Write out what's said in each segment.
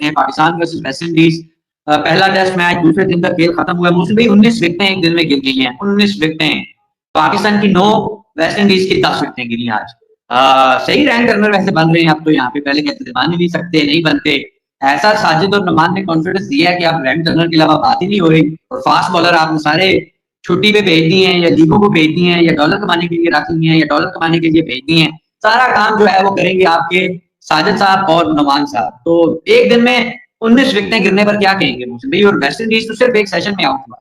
हैं। Pakistan versus West Indies पहला test match, दूसरे दिन का खेल खत्म हुआ। मोहसिन भाई 19 विकेटें एक दिन में गिर गई हैं, 19 विकेटें। पाकिस्तान की 9, वेस्ट इंडीज की 10 विकेटें गिरी आज। सही रैंक रनर वैसे बन रहे हैं अब तो यहाँ पे, पहले कहते थे बन ही नहीं सकते, नहीं बनते। ऐसा साजिद और नमान ने कॉन्फिडेंस दिया है कि आप रैंक रनर के अलावा बात ही नहीं हो रही। और फास्ट बॉलर आपने सारे छुट्टी पे भेज दिए हैं, या लीगों को भेज दिए हैं, या डॉलर कमाने के लिए रख दिए हैं, या डॉलर कमाने के लिए भेज दिए हैं। सारा काम जो है वो करेंगे आपके साजिद साहब और नमान साहब। तो एक दिन में 19 विकेटें गिरने पर क्या कहेंगे मोहसिन भाई? और वेस्ट इंडीज तो सिर्फ एक सेशन में आउट हुआ।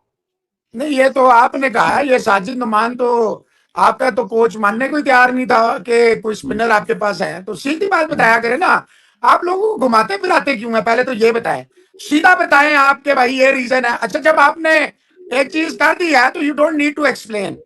नहीं, ये तो आपने कहा, ये साजिद नमान तो आपका तो कोच मानने को ही तैयार नहीं था कि कोई स्पिनर आपके पास है। तो सीधी बात बताया करें ना, आप लोगों को घुमाते फिराते क्यों है? पहले तो ये बताएं, सीधा बताएं आपके भाई ये रीजन है। अच्छा, जब आपने एक चीज कर दी है तो you don't need to explain.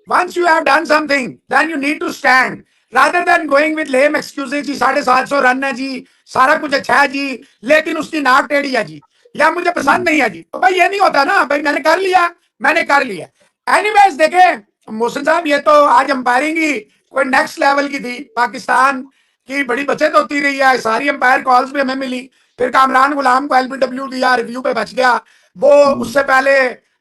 Once you have done something then you need to stand rather than going with lame excuses जी। 750 रन है जी, सारा कुछ अच्छा है जी, लेकिन उसकी नाक टेढ़ी है जी, या मुझे पसंद नहीं है जी। तो भाई ये नहीं होता ना भाई, मैंने कर लिया, मैंने कर लिया। एनीवेज देखें मोहसिन साहब, ये तो आज अंपायरिंग ही कोई नेक्स्ट लेवल की थी। पाकिस्तान की बड़ी बचत होती रही है, सारी अंपायर कॉल्स भी हमें मिली। फिर कामरान गुलाम को एलबीडब्ल्यू दिया, रिव्यू पे बच गया वो, उससे पहले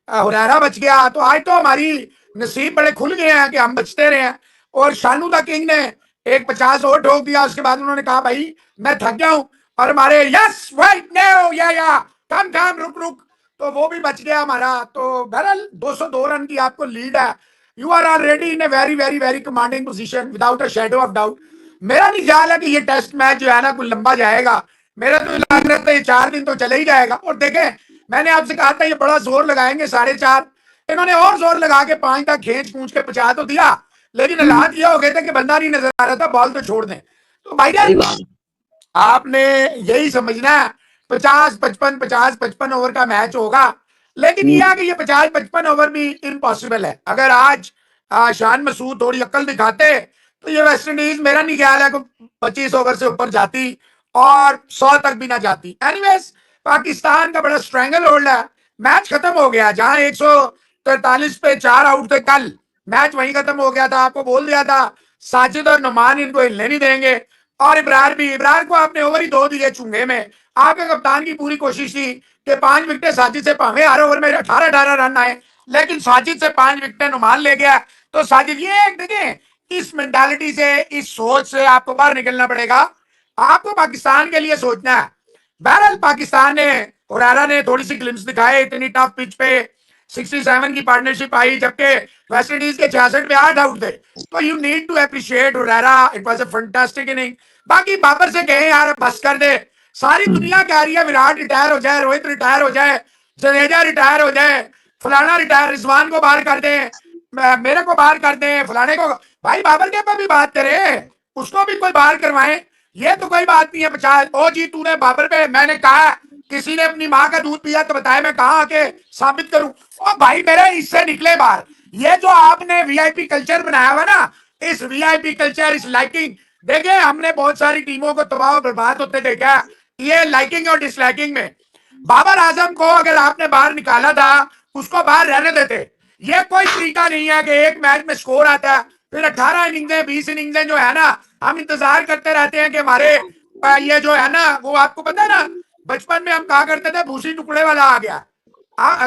हुरैरा बच गया। तो आज तो हमारी नसीब बड़े खुल गए हैं कि हम बचते रहे हैं। और शानू द किंग ने एक 50 और ठोक दिया। उसके बाद उन्होंने कहा भाई मैं थक गया हूं, और हमारे यस वाइट नो या कम कम रुक रुक, तो वो भी बच गया हमारा। तो बहरहाल 202 रन की आपको लीड है। You are already in a very very very commanding position without a shadow of doubt. मेरा नहीं ख्याल है कि ये टेस्ट मैच जो है ना कोई लंबा जाएगा। मेरा तो लग रहा था ये 4 दिन तो चले ही जाएगा। और देखें, मैंने आपसे कहा था ये बड़ा जोर लगाएंगे 4.5, इन्होंने और जोर लगा के 5 तक खींच पूछ के 50 तो दिया, लेकिन हालात ये हो गए थे कि बंदा नहीं नजर आ रहा था, बॉल तो छोड़ दें। तो भाई आपने यही समझना है 50-55 ओवर का मैच होगा। लेकिन यह कि ये 50-55 ओवर भी इम्पॉसिबल है। अगर आज शान मसूद थोड़ी अक्ल दिखाते तो ये वेस्ट इंडीज मेरा नहीं ख्याल है कि 25 ओवर से ऊपर जाती और 100 तक भी ना जाती। एनीवेज, पाकिस्तान का बड़ा स्ट्रैंगल होल्ड है। मैच खत्म हो गया, जहां 143 पे 4 आउट थे कल, मैच वहीं खत्म हो गया था। आपको बोल दिया था साजिद और नुमान इनको हिलने नहीं देंगे। और इब्रार भी, इब्रार को आपने ओवर ही 2 दिए चुंगे में। आपके कप्तान की पूरी कोशिश थी कि 5 विकेटें साजिद से, भावे हर ओवर में 18-18 रन आए, लेकिन साजिद से 5 विकेटें नुमान ले गया। तो साजिद, ये देखें, इस मेंटालिटी से, इस सोच से आपको बाहर निकलना पड़ेगा। आपको पाकिस्तान के लिए सोचना है। बहरहाल पाकिस्तान ने, हुरैरा ने थोड़ी सी ग्लिम्स दिखाए, इतनी टफ पिच पे 67 की पार्टनरशिप आई, जबकि वेस्ट इंडीज के 66 पे 8 आउट थे। तो you need to appreciate Hurairah, it was a fantastic inning. बाकी बाबर से कहें यार बस कर दे। सारी दुनिया कह रही है विराट रिटायर हो जाए, रोहित रिटायर हो जाए, जडेजा रिटायर हो जाए, फलाना रिटायर, रिजवान को बाहर कर दे, मेरे को बाहर कर दे, फलाने को। भाई बाबर के पर भी बात करें, उसको भी कोई बाहर करवाए। ये तो कोई बात नहीं है। 50 ओ जी तूने बाबर पे, मैंने कहा किसी ने अपनी माँ का दूध पिया तो बताया, मैं कहाँ आके साबित करूं? ओ भाई मेरे इससे निकले बाहर। ये जो आपने वीआईपी कल्चर बनाया हुआ ना, इस वीआईपी कल्चर, इस लाइकिंग, देखिए हमने बहुत सारी टीमों को तबाह और बर्बाद होते देखा, ये लाइकिंग और डिसलाइकिंग में। बाबर आजम को अगर आपने बाहर निकाला था, उसको बाहर रहने देते। ये कोई तरीका नहीं है कि एक मैच में स्कोर आता है, फिर 18 इनिंग्स 20 इनिंग्स जो है ना, हम इंतजार करते रहते हैं कि हमारे ये जो है ना, वो आपको पता है ना, बचपन में हम कहा करते थे भूसी टुकड़े वाला आ गया।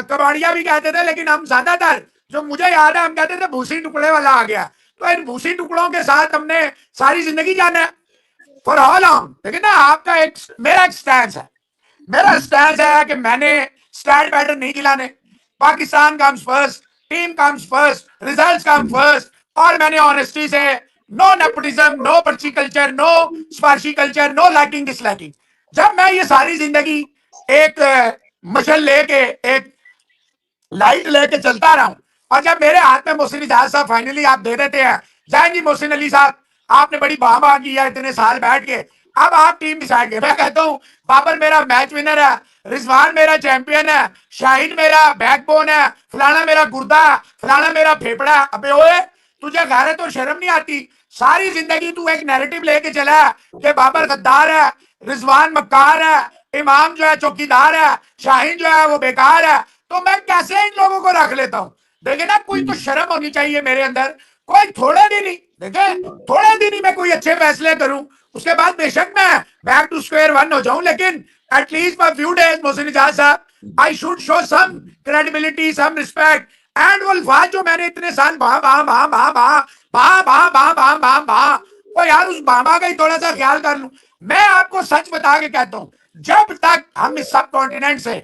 कबाड़िया भी कहते थे, लेकिन हम ज्यादातर, जो मुझे याद है, हम कहते थे भूसी टुकड़े वाला आ गया। तो इन भूसी टुकड़ों के साथ हमने सारी जिंदगी जाना है, फॉर हाउ लॉन्ग। लेकिन ना आपका एक, मेरा एक स्टैंड है, मेरा स्टैंड है कि मैंने स्टैंड बैटर नहीं खिलाने। Pakistan comes first, team comes first, results come first. और मैंने ऑनेस्टी से, नो नेपोटिज्म, नो पर्ची कल्चर, नो स्पार्शी कल्चर, नो लाइकिंग डिसलाइकिंग। जब मैं ये सारी जिंदगी एक मशल लेके, एक लाइट लेके चलता रहा हूं, और जब मेरे हाथ में मोहसिन इजाज साहब फाइनली आप दे देते हैं, जाएंगे मोहसिन अली साहब, आपने बड़ी बाबा की है इतने साल बैठ के, अब आप टीम डिसाइड करें। मैं कहता हूं बाबर मेरा मैच विनर है, रिजवान मेरा चैंपियन है, शाहीन मेरा बैकबोन है, फलाना मेरा गुर्दा, फलाना मेरा फेफड़ा। अबे ओए, तुझे गैरत और शर्म नहीं आती? सारी जिंदगी तू एक नैरेटिव लेके चला कि बाबर गद्दार है, रिजवान मक्कार है, इमाम जो है चौकीदार है, शाहीन जो है वो बेकार है। तो मैं कैसे इन लोगों को रख लेता हूं? देखिए ना, कोई तो शर्म होनी चाहिए मेरे अंदर, कोई थोड़े भी नहीं। देखे, थोड़े दिन ही मैं कोई अच्छे फैसले करूं, उसके बाद बेशक मैं बैक टू स्क्वायर वन हो जाऊं, लेकिन at least for few days Mohsin Ijaz sahab I should show some credibility, some respect. And वो अल्फाज जो मैंने इतने साल बा बा बा बा बा बा बा बा बा बा बा वो यार उस बाबा का ही थोड़ा सा ख्याल कर लूं। मैं आपको सच बता के कहता हूं, जब तक हम इस सब कॉन्टिनेंट से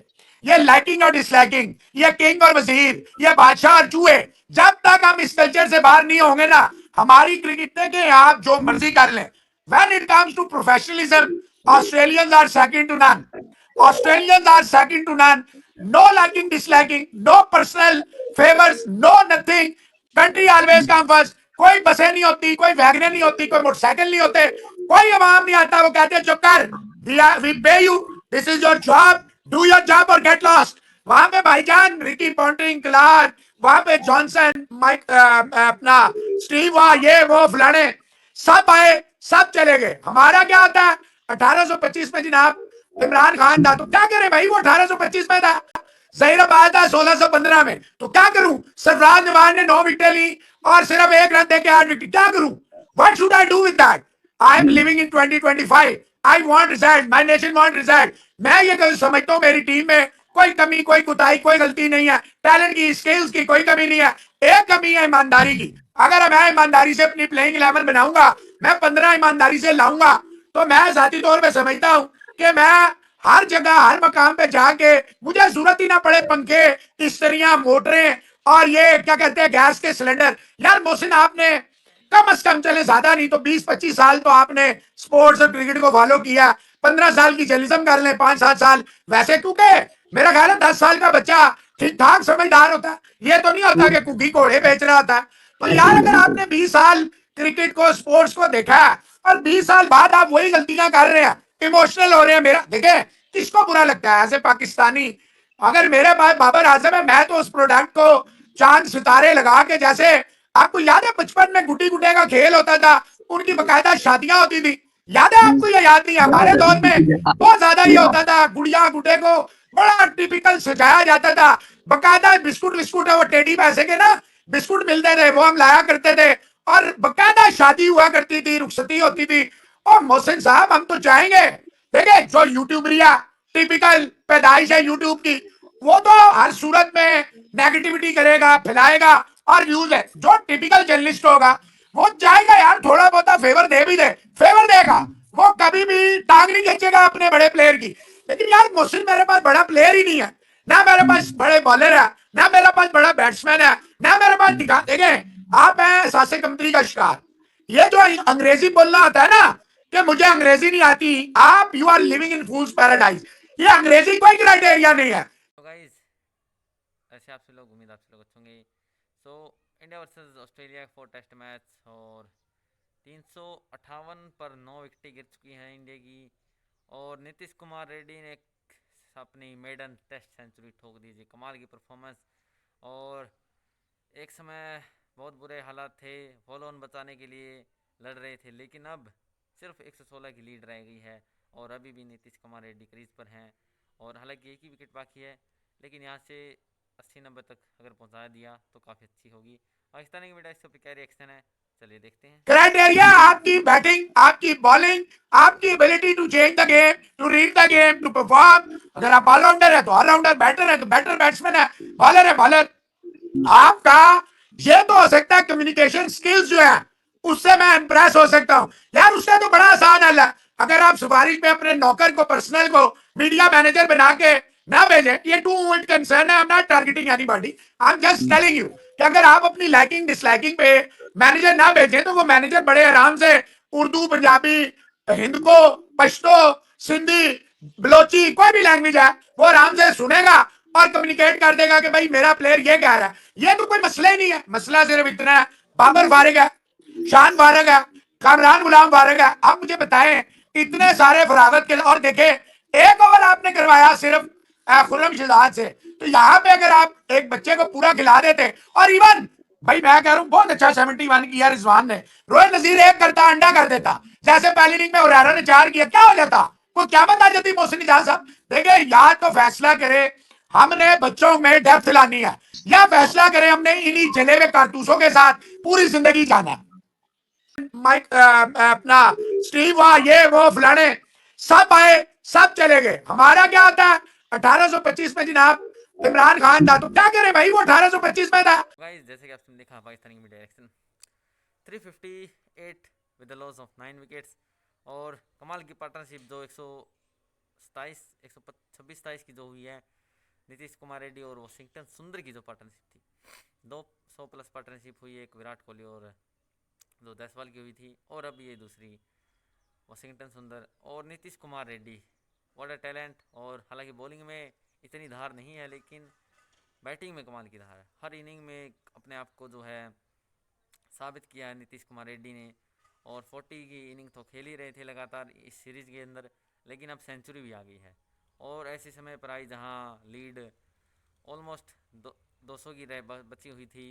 ये लाइकिंग और डिसलाइकिंग, ये किंग और वजीर, ये बादशाह और चूहे, जब तक हम इस कल्चर से बाहर नहीं होंगे ना, हमारी क्रिकेट के आप जो मर्जी कर लें। When it comes to professionalism, Australians are second to none. Australians are second to none. No liking, disliking, no personal favors, no nothing. Country always come first. कोई बसें नहीं होती, कोई वैगनें नहीं होती, कोई मोटरसाइकिल नहीं होते, कोई अवाम नहीं आता, वो कहते हैं चुप कर, we pay you, this is your job, do your job or get lost। वहां पे भाईजान रिकी पॉन्टिंग, क्लार्क, वहां पे जॉनसन, माइक, अपना स्टीव, ये वो फलाने सब आए, सब चले गए। हमारा क्या होता है, 1825 में जनाब इमरान खान था, तो क्या करे भाई, वो 1825 में था, जहीरब आया था 1615 में, तो क्या करूं, सरफराज नवाज ने 9 विकेट ली और सिर्फ 1 रन देके 8 विकेट, क्या करूं, what should I do with that. I am living in 2025, I want result, my nation want result. मैं ये समझता हूं मेरी टीम में कोई कमी, कोई कुताही, कोई गलती नहीं है, टैलेंट की, स्किल्स की कोई कमी नहीं है, एक कमी है ईमानदारी की। अगर मैं ईमानदारी से अपनी प्लेइंग 11 बनाऊंगा, मैं 15 ईमानदारी से लाऊंगा, तो मैं जाती तौर पे समझता हूं कि मैं हर जगह हर मकाम पे जाके मुझे जरूरत ही ना पड़े पंखे, इस्त्रियां, मोटरें और ये क्या कहते हैं गैस के सिलेंडर। यार मोहसिन, आपने कम से कम चले ज्यादा नहीं तो 20-25 साल तो आपने स्पोर्ट्स और क्रिकेट को फॉलो किया, 15 साल की जर्नलिज्म कर लें, 5-7 साल वैसे, क्योंकि मेरा ख्याल है 10 साल का बच्चा ठीक ठाक समझदार होता है, ये तो नहीं होता कि कुकी घोड़े बेच रहा होता है। तो यार अगर आपने 20 साल क्रिकेट को, स्पोर्ट्स को देखा है और 20 साल बाद आप वही गलतियां कर रहे हैं, इमोशनल हो रहे हैं, मेरा देखे किसको बुरा लगता है एज ए पाकिस्तानी। अगर मेरे पास बाबर आजम है, मैं तो उस प्रोडक्ट को चांद सितारे लगा के, जैसे आपको याद है बचपन में गुड्डी गुड्डे का खेल होता था, उनकी बकायदा शादियां होती थी, याद है आपको? ये याद नहीं है? हमारे दौर में बहुत ज्यादा ये होता था, गुड़िया गुड्डे को बड़ा टिपिकल सजाया जाता था, बकायदा बिस्कुट विस्कुट है वो टेडी पैसे के ना बिस्कुट मिलते थे, वो हम लाया करते थे और बकायदा शादी हुआ करती थी, रुखसती होती थी। और मोहसिन साहब, हम तो चाहेंगे, देखिए जो यूट्यूबरिया टिपिकल पैदाइश है यूट्यूब की, वो तो हर सूरत में नेगेटिविटी करेगा, फैलाएगा और व्यूज है। जो टिपिकल जर्नलिस्ट होगा वो चाहेगा यार थोड़ा बहुत फेवर दे भी दे, फेवर देगा, वो कभी भी टांग नहीं खींचेगा अपने बड़े प्लेयर की। लेकिन यार मोहसिन, मेरे पास बड़ा प्लेयर ही नहीं है, ना मेरे पास बड़े बॉलर है, ना मेरे पास बड़ा बैट्समैन है, ना मेरे पास दिखा। देखें, आप हैं सासे कंपनी का शिकार। ये जो अंग्रेजी बोलना आता है ना कि मुझे अंग्रेजी नहीं आती, आप you are living in fool's paradise, ये अंग्रेजी कोई क्राइटेरिया नहीं है। तो गाइस, ऐसे आपसे लोग उम्मीद आपसे लोग अच्छे होंगे। So India versus Australia 4 test match और 358 पर 9 विकेटें गिर चुकी हैं इंडिया की, और नीतीश कुमार रेड्डी ने अपनी मेडन टेस्ट सेंचुरी ठोक दी थी। कमाल की परफॉर्मेंस, और एक समय बहुत बुरे हालात थे, फॉलो ऑन बचाने के लिए लड़ रहे थे, लेकिन अब सिर्फ 116 की लीड रह गई है और अभी भी नीतीश कुमार रेड्डी क्रीज पर हैं। और हालांकि एक ही विकेट बाकी है, लेकिन यहाँ से 80-90 तक अगर पहुँचा दिया तो काफ़ी अच्छी होगी। पाकिस्तानी की बेटा इस पर क्या रिएक्शन है, चलिए देखते हैं। क्राइटेरिया आपकी बैटिंग, आपकी बॉलिंग, आपकी ability to change the game, to read the game, to perform. अगर आप ऑलराउंडर है तो ऑलराउंडर, बैटर है तो बैटर, बैट्समैन है, बॉलर है बॉलर। आपका ये तो हो सकता है कम्युनिकेशन स्किल्स जो है उससे मैं इंप्रेस हो सकता हूं यार, उससे तो बड़ा आसान हल है। अगर आप सिफारिश में अपने नौकर को, पर्सनल को मीडिया मैनेजर बना के ना भेजें, ये टू मूवमेंट कंसर्न है, I am not targeting anybody, I am just telling you कि अगर आप अपनी लाइकिंग डिसलाइकिंग पे मैनेजर ना भेजें तो वो मैनेजर बड़े आराम से उर्दू, पंजाबी, हिंदको, पश्तो, सिंधी, बलोची, कोई भी लैंग्वेज है वो आराम से सुनेगा और कम्युनिकेट कर देगा कि भाई मेरा प्लेयर ये कह रहा है। ये तो कोई मसला ही नहीं है, मसला सिर्फ इतना है, बाबर फारिग है, शान फारिग है, कामरान गुलाम फारिग है। आप मुझे बताएं, इतने सारे फरागत के, और देखे एक ओवर आपने करवाया सिर्फ खुर्रम शहजाद से, तो यहाँ पे अगर आप एक बच्चे को पूरा खिला देते, और इवन भाई मैं कह रहा हूँ बहुत अच्छा 71 किया रिजवान ने, रोहित नजीर 1 करता, अंडा कर देता, जैसे पहली इनिंग में हुरैरा ने 4 किया, क्या हो जाता, कोई क्या बता जाती मोहसिन इजाज साहब। देखिए या तो फैसला करे हमने बच्चों में डेप्थ लानी है, या फैसला करें हमने इन्हीं जले हुए कारतूसों के साथ पूरी जिंदगी जाना है। माइक अपना स्टीव हुआ, ये वो फलाने सब आए, सब चले गए। हमारा क्या आता है 1825 में जनाब इमरान खान था, तो क्या करे भाई, वो 1825 में था। गाइस जैसे कि आपने देखा पाकिस्तान की direction 358 with the loss of 9 wickets, और कमाल की पार्टनरशिप जो 127 126 27 की जो हुई है नीतीश कुमार रेड्डी और वॉशिंगटन सुंदर की जो पार्टनरशिप थी, 200 प्लस पार्टनरशिप हुई, एक विराट कोहली और जो जायसवाल की हुई थी, और अब ये दूसरी वॉशिंगटन सुंदर और Nitish Kumar Reddy. What a talent. और हालांकि बॉलिंग में इतनी धार नहीं है, लेकिन बैटिंग में कमाल की धार है। हर इनिंग में अपने आप को जो है साबित किया है नीतीश कुमार रेड्डी ने, और 40 की इनिंग तो खेल ही रहे थे लगातार इस सीरीज़ के अंदर, लेकिन अब सेंचुरी भी आ गई है। और ऐसे समय पर आई जहां लीड ऑलमोस्ट 200 की बची हुई थी,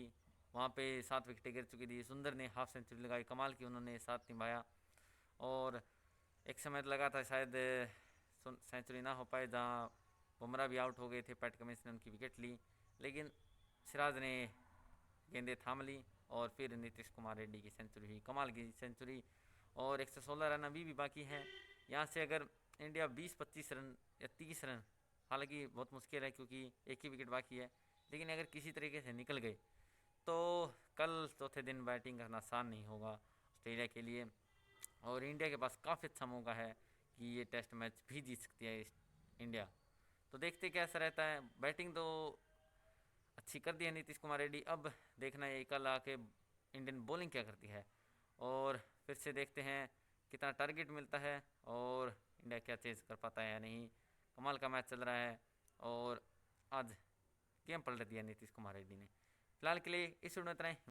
वहाँ पे 7 विकेटें गिर चुकी थी। सुंदर ने हाफ सेंचुरी लगाई, कमाल की उन्होंने साथ निभाया, और एक समय लगा था शायद सेंचुरी ना हो पाए, जहाँ बुमराह भी आउट हो गए थे, पैट कमिंस ने उनकी विकेट ली, लेकिन सिराज ने गेंदें थाम ली, और फिर नीतीश कुमार रेड्डी की सेंचुरी हुई, कमाल की सेंचुरी। और 116 रन अभी भी बाकी हैं। यहाँ से अगर इंडिया 20-25 रन या 30 रन, हालांकि बहुत मुश्किल है क्योंकि एक ही विकेट बाकी है, लेकिन अगर किसी तरीके से निकल गए तो कल चौथे दिन बैटिंग करना आसान नहीं होगा ऑस्ट्रेलिया के लिए, और इंडिया के पास काफ़ी अच्छा मौका है कि ये टेस्ट मैच भी जीत सकती है इंडिया। तो देखते कैसा रहता है। बैटिंग तो अच्छी कर दी है नीतीश कुमार रेड्डी, अब देखना है कल आके इंडियन बॉलिंग क्या करती है, और फिर से देखते हैं कितना टारगेट मिलता है और इंडिया क्या चेज कर पाता है या नहीं। कमाल का मैच चल रहा है, और आज गेम पलट दिया नीतीश कुमार रेड्डी ने। फिलहाल के लिए इस वीडियो में इतना ही।